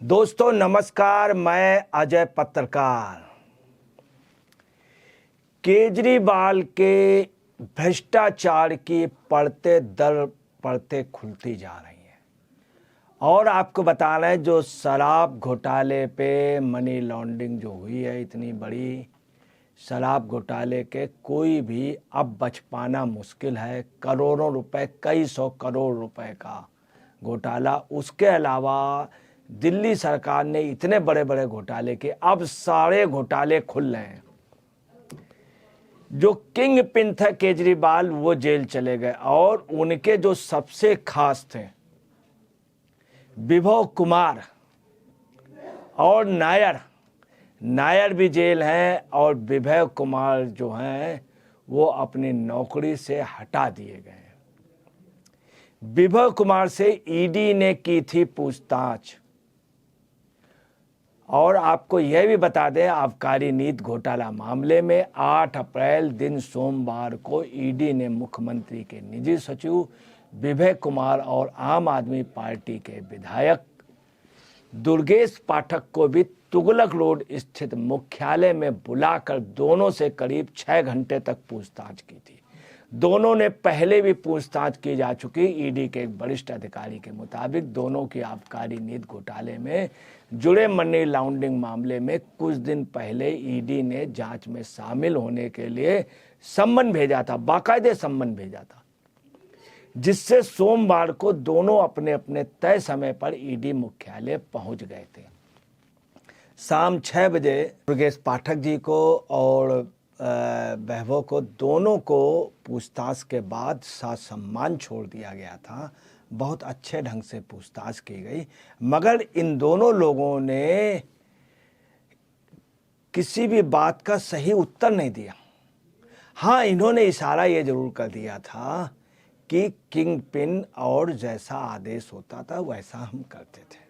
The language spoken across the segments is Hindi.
दोस्तों नमस्कार, मैं अजय पत्रकार। केजरीवाल के भ्रष्टाचार की पड़ते दर पड़ते खुलती जा रही है और आपको बता रहे हैं जो शराब घोटाले पे मनी लॉन्ड्रिंग जो हुई है, इतनी बड़ी शराब घोटाले के कोई भी अब बच पाना मुश्किल है। करोड़ों रुपए, कई सौ करोड़ रुपए का घोटाला। उसके अलावा दिल्ली सरकार ने इतने बड़े बड़े घोटाले के अब सारे घोटाले खुल रहे हैं। जो किंग पिन थे केजरीवाल, वो जेल चले गए और उनके जो सबसे खास थे विभव कुमार और नायर भी जेल हैं और विभव कुमार जो हैं वो अपनी नौकरी से हटा दिए गए। विभव कुमार से ईडी ने की थी पूछताछ। और आपको यह भी बता दें, आबकारी नीति घोटाला मामले में 8 अप्रैल दिन सोमवार को ईडी ने मुख्यमंत्री के निजी सचिव विभव कुमार और आम आदमी पार्टी के विधायक दुर्गेश पाठक को भी तुगलक रोड स्थित मुख्यालय में बुलाकर दोनों से करीब 6 घंटे तक पूछताछ की थी। दोनों ने पहले भी पूछताछ की जा चुकी। ईडी के एक वरिष्ठ अधिकारी के मुताबिक दोनों की आबकारी नीति घोटाले में जुड़े मनी लॉन्ड्रिंग मामले में कुछ दिन पहले ईडी ने जांच में शामिल होने के लिए सम्मन भेजा था, बाकायदे सम्मन भेजा था, जिससे सोमवार को दोनों अपने अपने तय समय पर ईडी मुख्यालय पहुंच गए थे। शाम 6 बजे दुर्गेश पाठक जी को और वैभव को दोनों को पूछताछ के बाद ससम्मान छोड़ दिया गया था। बहुत अच्छे ढंग से पूछताछ की गई, मगर इन दोनों लोगों ने किसी भी बात का सही उत्तर नहीं दिया। हाँ, इन्होंने इशारा ये जरूर कर दिया था कि किंग पिन और जैसा आदेश होता था वैसा हम करते थे।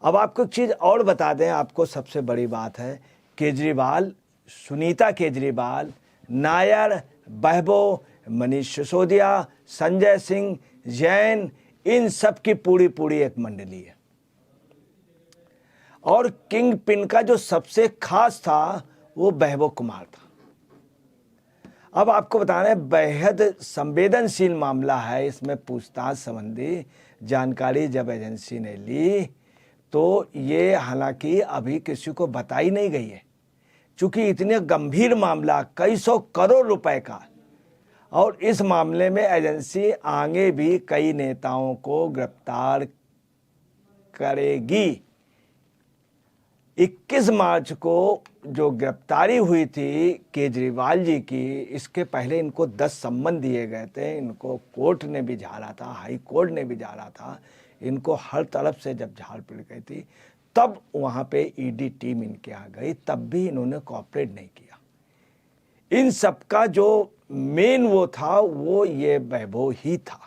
अब आपको एक चीज़ और बता दें, आपको सबसे बड़ी बात है, केजरीवाल, सुनीता केजरीवाल, नायर, वैभव, मनीष सिसोदिया, संजय सिंह, जैन, इन सब की पूरी एक मंडली है। और किंग पिन का जो सबसे खास था वो वैभव कुमार था। अब आपको बताना है, बेहद संवेदनशील मामला है। इसमें पूछताछ संबंधी जानकारी जब एजेंसी ने ली तो ये हालांकि अभी किसी को बताई नहीं गई है, चूंकि इतने गंभीर मामला, कई सौ करोड़ रुपए का, और इस मामले में एजेंसी आगे भी कई नेताओं को गिरफ्तार करेगी। 21 मार्च को जो गिरफ्तारी हुई थी केजरीवाल जी की, इसके पहले इनको 10 सम्मन दिए गए थे। इनको कोर्ट ने भी झाड़ा था, हाई कोर्ट ने भी झाड़ा था। इनको हर तरफ से जब झाड़ पड़ गई थी तब वहाँ पे ईडी टीम इनके आ गई, तब भी इन्होंने कोऑपरेट नहीं किया। इन सबका जो मेन वो था वो ये वैभव ही था।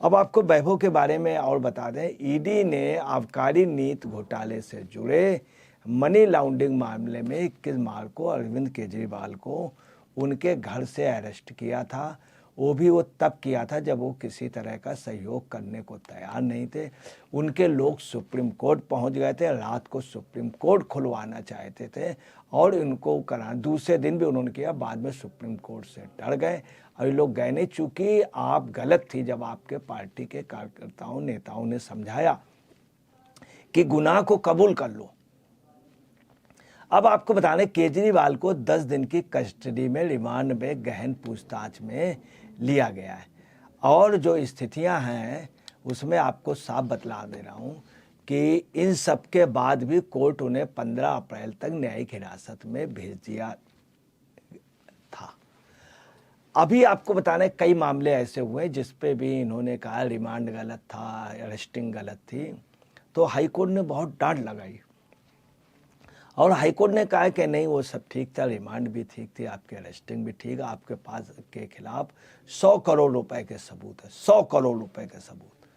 अब आपको वैभव के बारे में और बता दें, ईडी ने आबकारी नीति घोटाले से जुड़े मनी लॉन्ड्रिंग मामले में 21 मार्च को अरविंद केजरीवाल को उनके घर से अरेस्ट किया था। वो तब किया था जब वो किसी तरह का सहयोग करने को तैयार नहीं थे। उनके लोग सुप्रीम कोर्ट पहुंच गए थे, रात को सुप्रीम कोर्ट खुलवाना चाहते थे और इनको करा, दूसरे दिन भी उन्होंने किया, बाद में सुप्रीम कोर्ट से डर गए और ये लोग गए नहीं, चूँकि आप गलत थी। जब आपके पार्टी के कार्यकर्ताओं, नेताओं ने समझाया कि गुनाह को कबूल कर लो। अब आपको बता दें, केजरीवाल को 10 दिन की कस्टडी में रिमांड में गहन पूछताछ में लिया गया है और जो स्थितियां हैं उसमें आपको साफ बतला दे रहा हूं कि इन सब के बाद भी कोर्ट उन्हें 15 अप्रैल तक न्यायिक हिरासत में भेज दिया था। अभी आपको बताने कई मामले ऐसे हुए जिस पे भी इन्होंने कहा रिमांड गलत था, अरेस्टिंग गलत थी, तो हाईकोर्ट ने बहुत डांट लगाई और हाईकोर्ट ने कहा कि नहीं, वो सब ठीक था, रिमांड भी ठीक थी, आपकी अरेस्टिंग भी ठीक है, आपके पास के खिलाफ 100 करोड़ रुपए के सबूत है, 100 करोड़ रुपए के सबूत।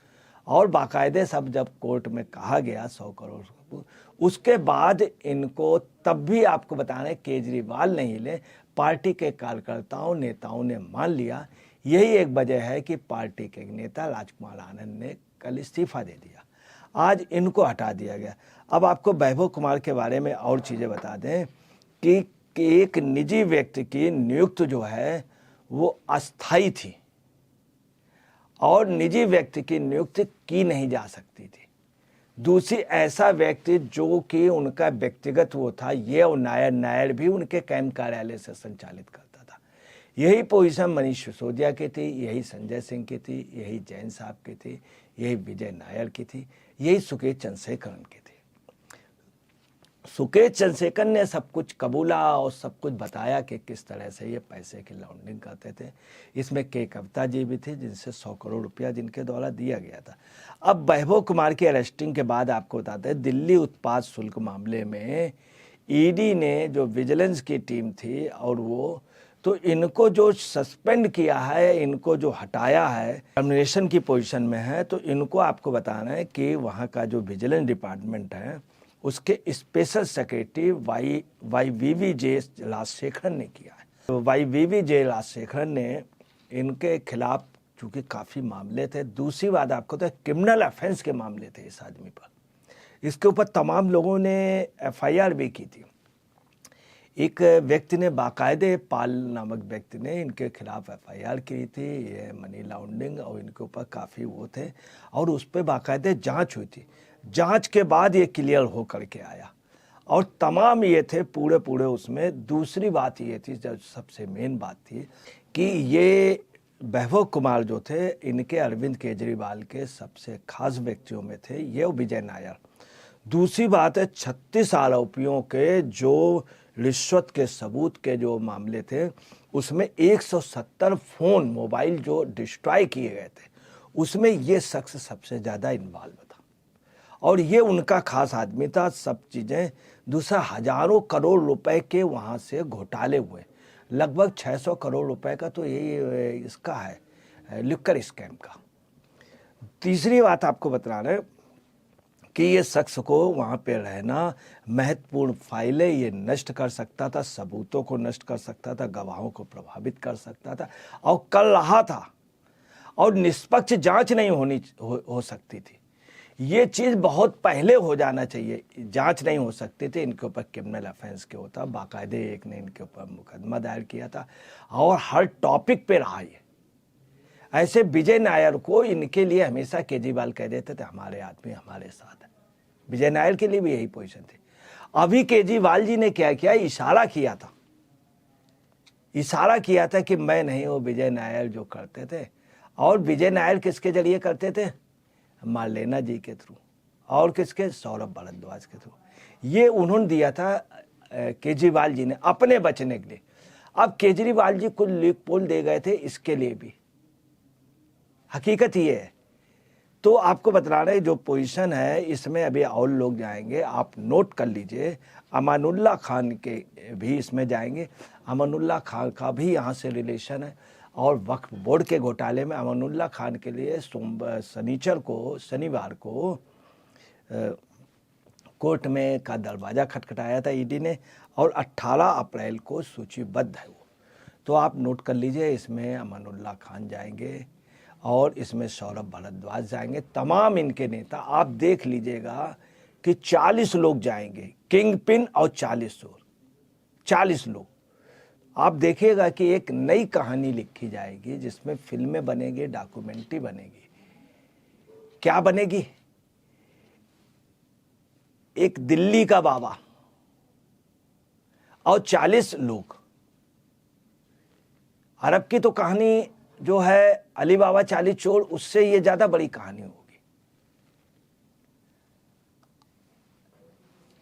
और बाकायदे सब जब कोर्ट में कहा गया 100 करोड़ सबूत, उसके बाद इनको तब भी आपको बताना है केजरीवाल नहीं ले, पार्टी के कार्यकर्ताओं, नेताओं ने मान लिया। यही एक वजह है कि पार्टी के नेता राजकुमार आनंद ने कल इस्तीफा दे दिया। आज इनको हटा दिया गया। अब आपको वैभव कुमार के बारे में और चीज़ें बता दें कि एक निजी व्यक्ति की नियुक्ति जो है वो अस्थायी थी और निजी व्यक्ति की नियुक्ति की नहीं जा सकती थी। दूसरी ऐसा व्यक्ति जो कि उनका व्यक्तिगत वो था, ये और नायर भी उनके कैंप कार्यालय से संचालित करता था। यही पोजीशन मनीष सिसोदिया की थी, यही संजय सिंह की थी, यही जैन साहब की थी, यही विजय नायर की थी, यही सुकेश चंद्रशेखर की थी। सुकेश चंद्रशेखर ने सब कुछ कबूला और सब कुछ बताया कि किस तरह से ये पैसे की लॉन्ड्रिंग करते थे। इसमें के कविता जी भी थे जिनसे 100 करोड़ रुपया जिनके द्वारा दिया गया था। अब वैभव कुमार की अरेस्टिंग के बाद आपको बताते हैं, दिल्ली उत्पाद शुल्क मामले में ईडी ने जो विजिलेंस की टीम थी और वो तो इनको जो सस्पेंड किया है, इनको जो हटाया है, टर्मिनेशन की पोजीशन में है, तो इनको आपको बताना है कि वहाँ का जो विजिलेंस डिपार्टमेंट है उसके स्पेशल सेक्रेटरी YVV राजशेखरन ने किया है। तो YVV राजशेखरन ने इनके खिलाफ चूँकि काफ़ी मामले थे, दूसरी बात आपको तो क्रिमिनल अफेंस के मामले थे इस आदमी पर। इसके ऊपर तमाम लोगों ने FIR भी की थी। एक व्यक्ति ने बाकायदे पाल नामक व्यक्ति ने इनके खिलाफ FIR की थी, ये मनी लॉन्ड्रिंग और इनके ऊपर काफ़ी वो थे और उस पर बाकायदे जांच हुई थी। जांच के बाद ये क्लियर हो करके आया और तमाम ये थे पूरे उसमें। दूसरी बात ये थी, जब सबसे मेन बात थी कि ये वैभव कुमार जो थे इनके अरविंद केजरीवाल के सबसे खास व्यक्तियों में थे, ये विजय नायर। दूसरी बात है 36 आरोपियों के जो रिश्वत के सबूत के जो मामले थे उसमें 170 फोन मोबाइल जो डिस्ट्रॉय किए गए थे उसमें ये शख्स सबसे ज़्यादा इन्वॉल्व था और ये उनका खास आदमी था। सब चीज़ें, दूसरा हजारों करोड़ रुपए के वहाँ से घोटाले हुए, लगभग 600 करोड़ रुपए का तो यही इसका है लिक्कर स्कैम का। तीसरी बात आपको बता रहे कि ये शख्स को वहाँ पे रहना, महत्वपूर्ण फाइलें ये नष्ट कर सकता था, सबूतों को नष्ट कर सकता था, गवाहों को प्रभावित कर सकता था और कर रहा था और निष्पक्ष जांच नहीं हो सकती थी। ये चीज़ बहुत पहले हो जाना चाहिए। जांच नहीं हो सकती थी, इनके ऊपर क्रिमिनल अफेंस के होता, बाकायदे एक ने इनके ऊपर मुकदमा दायर किया था और हर टॉपिक पे रहा ये। ऐसे विजय नायर को इनके लिए हमेशा केजरीवाल कह देते थे हमारे आदमी हमारे साथ है। विजय नायर के लिए भी यही पोजीशन थी। अभी केजरीवाल जी ने क्या किया, इशारा किया था कि मैं नहीं, वो विजय नायर जो करते थे। और विजय नायर किसके जरिए करते थे? मारलेना जी के थ्रू और किसके? सौरभ भारद्वाज के थ्रू। ये उन्होंने दिया था केजरीवाल जी ने अपने बचने के लिए। अब केजरीवाल जी कुछ लीक पोल दे गए थे इसके लिए भी, हकीकत ये है। तो आपको बता रहे जो पोजीशन है इसमें अभी और लोग जाएंगे, आप नोट कर लीजिए। अमानुल्लाह खान के भी इसमें जाएंगे। अमानुल्लाह खान का भी यहाँ से रिलेशन है और वक्फ बोर्ड के घोटाले में अमानुल्लाह खान के लिए शनिवार को कोर्ट में का दरवाज़ा खटखटाया था ईडी ने और 18 अप्रैल को सूचीबद्ध है वो। तो आप नोट कर लीजिए, इसमें अमानुल्लाह खान जाएंगे और इसमें सौरभ भारद्वाज जाएंगे, तमाम इनके नेता। आप देख लीजिएगा कि 40 लोग जाएंगे, किंग पिन और 40 लोग। आप देखिएगा कि एक नई कहानी लिखी जाएगी जिसमें फिल्में बनेगी, डॉक्यूमेंट्री बनेगी। क्या बनेगी? एक दिल्ली का बाबा और 40 लोग। अरब की तो कहानी जो है अली बाबा 40 चोर, उससे ये ज्यादा बड़ी कहानी होगी।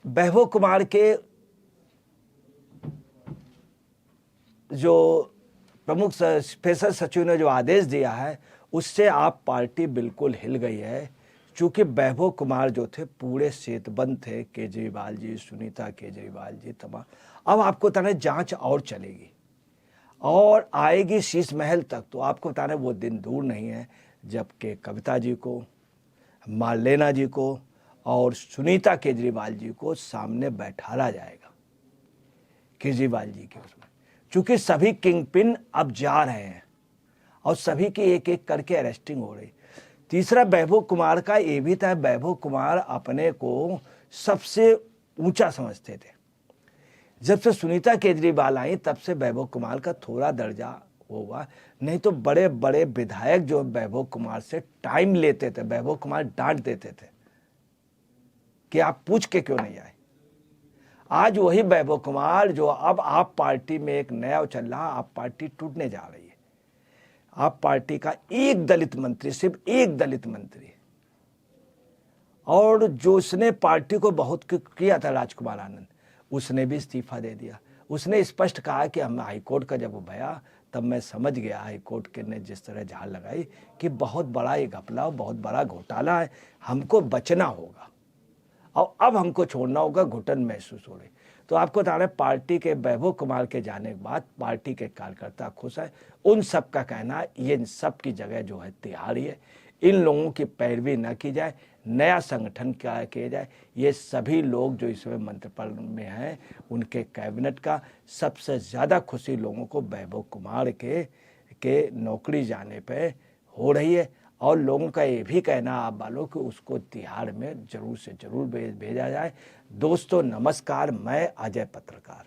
वैभव कुमार के जो प्रमुख स्पेशल सचिव ने जो आदेश दिया है उससे आप पार्टी बिल्कुल हिल गई है। चूंकि वैभव कुमार जो थे पूरे सेतबंद थे, केजरीवाल जी, सुनीता केजरीवाल जी तमाम। अब आपको बताना जांच और चलेगी और आएगी शीश महल तक। तो आपको बताना वो दिन दूर नहीं है जबकि कविता जी को, मारलेना जी को और सुनीता केजरीवाल जी को सामने बैठाला जाएगा केजरीवाल जी के उसमें। चूंकि सभी किंग पिन अब जा रहे हैं और सभी की एक एक करके अरेस्टिंग हो रही। तीसरा वैभव कुमार का ये भी था, वैभव कुमार अपने को सबसे ऊंचा समझते थे। जब से सुनीता केजरीवाल आई तब से वैभव कुमार का थोड़ा दर्जा हुआ, नहीं तो बड़े बड़े विधायक जो वैभव कुमार से टाइम लेते थे, वैभव कुमार डांट देते थे कि आप पूछ के क्यों नहीं आए। आज वही वैभव कुमार जो अब आप पार्टी में एक नया चल रहा, आप पार्टी टूटने जा रही है। आप पार्टी का एक दलित मंत्री, सिर्फ एक दलित मंत्री, और जो उसने पार्टी को बहुत किया था राजकुमार आनंद, उसने भी इस्तीफा दे दिया। उसने स्पष्ट कहा कि हम हाईकोर्ट का जब वो भया तब मैं समझ गया हाईकोर्ट के ने जिस तरह झाड़ लगाई कि बहुत बड़ा ये घपला, बहुत बड़ा घोटाला है, हमको बचना होगा और अब हमको छोड़ना होगा, घुटन महसूस हो रही। तो आपको बता रहे पार्टी के वैभव कुमार के जाने के बाद पार्टी के कार्यकर्ता खुश है। उन सब का कहना ये इन सब की जगह जो है तिहाड़ी है, इन लोगों की पैरवी न की जाए, नया संगठन क्या किया जाए। ये सभी लोग जो इसमें मंत्रिपद में हैं उनके कैबिनेट का सबसे ज़्यादा खुशी लोगों को वैभव कुमार के नौकरी जाने पे हो रही है। और लोगों का ये भी कहना आप वालों कि उसको तिहाड़ में जरूर से जरूर भेजा जाए। दोस्तों नमस्कार, मैं अजय पत्रकार।